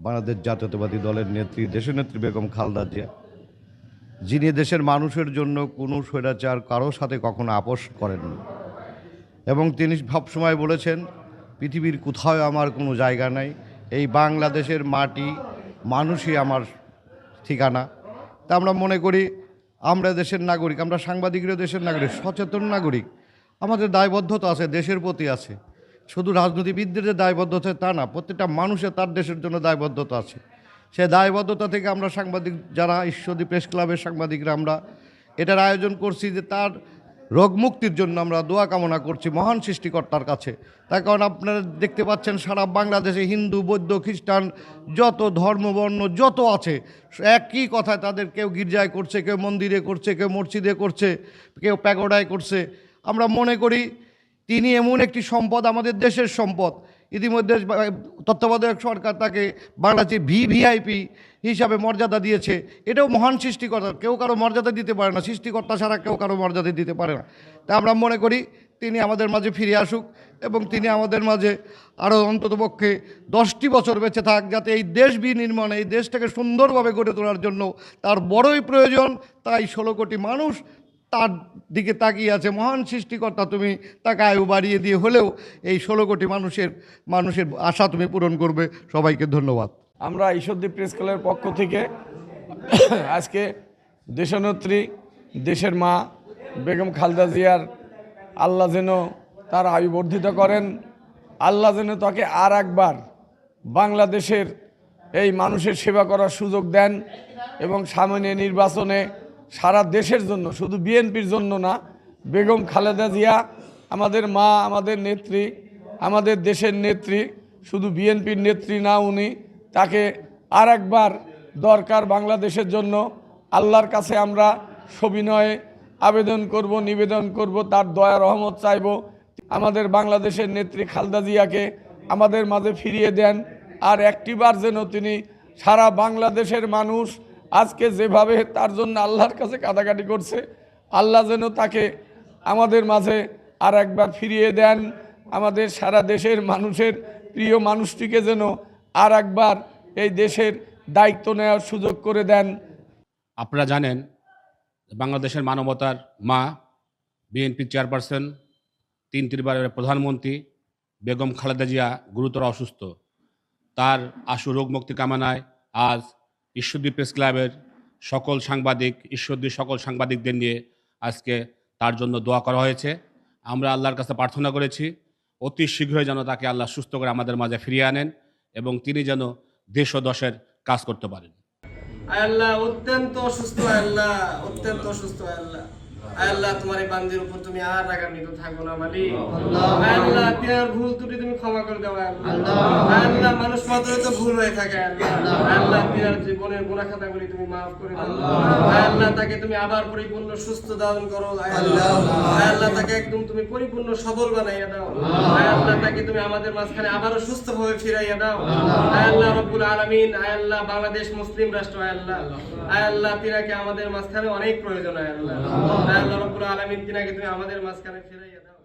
বাংলাদেশ জাতীয়তাবাদী দলের নেত্রী, দেশনেত্রী বেগম খালেদা জিয়া, যিনি দেশের মানুষের জন্য কোনো স্বৈরাচার কারোর সাথে কখনো আপোষ করেননি এবং তিনি সবসময় বলেছেন পৃথিবীর কোথাও আমার কোনো জায়গা নাই, এই বাংলাদেশের মাটি মানুষই আমার ঠিকানা। তা আমরা মনে করি আমরা দেশের নাগরিক, আমরা সাংবাদিকরা দেশের নাগরিক, সচেতন নাগরিক। আমাদের দায়বদ্ধতা আছে, দেশের প্রতি আছে। শুধু রাজনীতিবিদদের যে দায়বদ্ধতা তা না, প্রত্যেকটা মানুষের তার দেশের জন্য দায়বদ্ধতা আছে। সে দায়বদ্ধতা থেকে আমরা সাংবাদিক যারা ঈশ্বরদী প্রেস ক্লাবের সাংবাদিকরা আমরা এটার আয়োজন করছি যে তার রোগ মুক্তির জন্য আমরা দোয়া কামনা করছি মহান সৃষ্টিকর্তার কাছে। তার কারণ আপনারা দেখতে পাচ্ছেন সারা বাংলাদেশে হিন্দু, বৌদ্ধ, খ্রিস্টান যত ধর্মবর্ণ যত আছে একই কথায় তাদের কেউ গির্জায় করছে, কেউ মন্দিরে করছে, কেউ মসজিদে করছে, কেউ প্যাগোডায় করছে। আমরা মনে করি তিনি এমন একটি সম্পদ, আমাদের দেশের সম্পদ। ইতিমধ্যে তত্ত্বাবধায়ক সরকার তাকে বাংলাদেশের ভিভিআইপি হিসাবে মর্যাদা দিয়েছে। এটাও মহান সৃষ্টিকর্তা, কেউ কারো মর্যাদা দিতে পারে না, সৃষ্টিকর্তা ছাড়া কেউ কারো মর্যাদা দিতে পারে না। তা আমরা মনে করি তিনি আমাদের মাঝে ফিরে আসুক এবং তিনি আমাদের মাঝে আরও অন্ততপক্ষে 10টি বছর বেঁচে থাক, যাতে এই দেশ বিনির্মাণে, এই দেশটাকে সুন্দরভাবে গড়ে তোলার জন্য তার বড়ই প্রয়োজন। তাই 16 কোটি মানুষ তার দিকে তাকিয়ে আছে। মহান সৃষ্টিকর্তা তুমি তাকে আয়ু বাড়িয়ে দিয়ে হলেও এই 16 কোটি মানুষের আশা তুমি পূরণ করবে। সবাইকে ধন্যবাদ। আমরা ঈশ্বরদী প্রেস ক্লাবের পক্ষ থেকে আজকে দেশনেত্রী, দেশের মা বেগম খালেদা জিয়ার আল্লাহ যেন তার আয়ু বর্ধিত করেন, আল্লাহ যেন তাকে আর একবার বাংলাদেশের এই মানুষের সেবা করার সুযোগ দেন এবং সামনে নির্বাচনে সারা দেশের জন্য, শুধু বিএনপির জন্য না, বেগম খালেদা জিয়া আমাদের মা, আমাদের নেত্রী, আমাদের দেশের নেত্রী, শুধু বিএনপির নেত্রী না, উনি তাকে আর একবার দরকার বাংলাদেশের জন্য। আল্লাহর কাছে আমরা সবিনয়ে আবেদন করব, নিবেদন করব, তার দয়া রহমত চাইব, আমাদের বাংলাদেশের নেত্রী খালেদা জিয়াকে আমাদের মাঝে ফিরিয়ে দেন। আর একটিবার যেন তিনি সারা বাংলাদেশের মানুষ আজকে যেভাবে তার জন্য আল্লাহর কাছে কাটাকাটি করছে, আল্লাহ যেন তাকে আমাদের মাঝে আর একবার ফিরিয়ে দেন। আমাদের সারা দেশের মানুষের প্রিয় মানুষটিকে যেন আর একবার এই দেশের দায়িত্ব নেওয়ার সুযোগ করে দেন। আপনারা জানেন বাংলাদেশের মানবতার মা, বিএনপি চেয়ারপারসন, 3 বারের প্রধানমন্ত্রী বেগম খালেদা জিয়া গুরুতর অসুস্থ। তার আশু রোগ মুক্তি কামনায় আজ ঈশ্বরদী প্রেস ক্লাবের সকল সাংবাদিক, ঈশ্বরদীর সকল সাংবাদিকদের নিয়ে আজকে তার জন্য দোয়া করা হয়েছে। আমরা আল্লাহর কাছে প্রার্থনা করেছি অতি শীঘ্রই যেন তাকে আল্লাহ সুস্থ করে আমাদের মাঝে ফিরিয়ে আনেন এবং তিনি যেন দেশ ও দশের কাজ করতে পারেন। আল্লাহ অত্যন্ত অসুস্থ, আল্লাহ অত্যন্ত অসুস্থ, আল্লাহ আল্লাহ তোমার এই বান্দির উপর তুমি আর রাগান্বিত থাকো না মালিক। আল্লাহ তোমার ভুল ত্রুটি তুমি ক্ষমা করে দাও আল্লাহ। আল্লাহ মানুষ মাত্রই তো ভুল হয়ে থাকে আল্লাহ। আল্লাহ তোমার জীবনের গুনাহ খাতাগুলি তুমি মাফ করে দাও আল্লাহ। তাকে তুমি আবার পরিপূর্ণ সুস্থ দান করো আল্লাহ। আল্লাহ তাকে একদম তুমি পরিপূর্ণ সবল বানাইয়া দাও আল্লাহ। তাকে তুমি আমাদের মাঝখানে আবারও সুস্থভাবে ফিরাইয়া দাও আল্লাহ রব্বুল আলামিন। আল্লাহ বাংলাদেশ মুসলিম রাষ্ট্র আল্লাহ, আল্লাহ তিনাকে আমাদের মাঝখানে অনেক প্রয়োজন আল্লাহ। আল্লাহ রব্বুল আলামিন তিনাকে তুমি আমাদের মাঝখানে ফিরাইয়া দাও।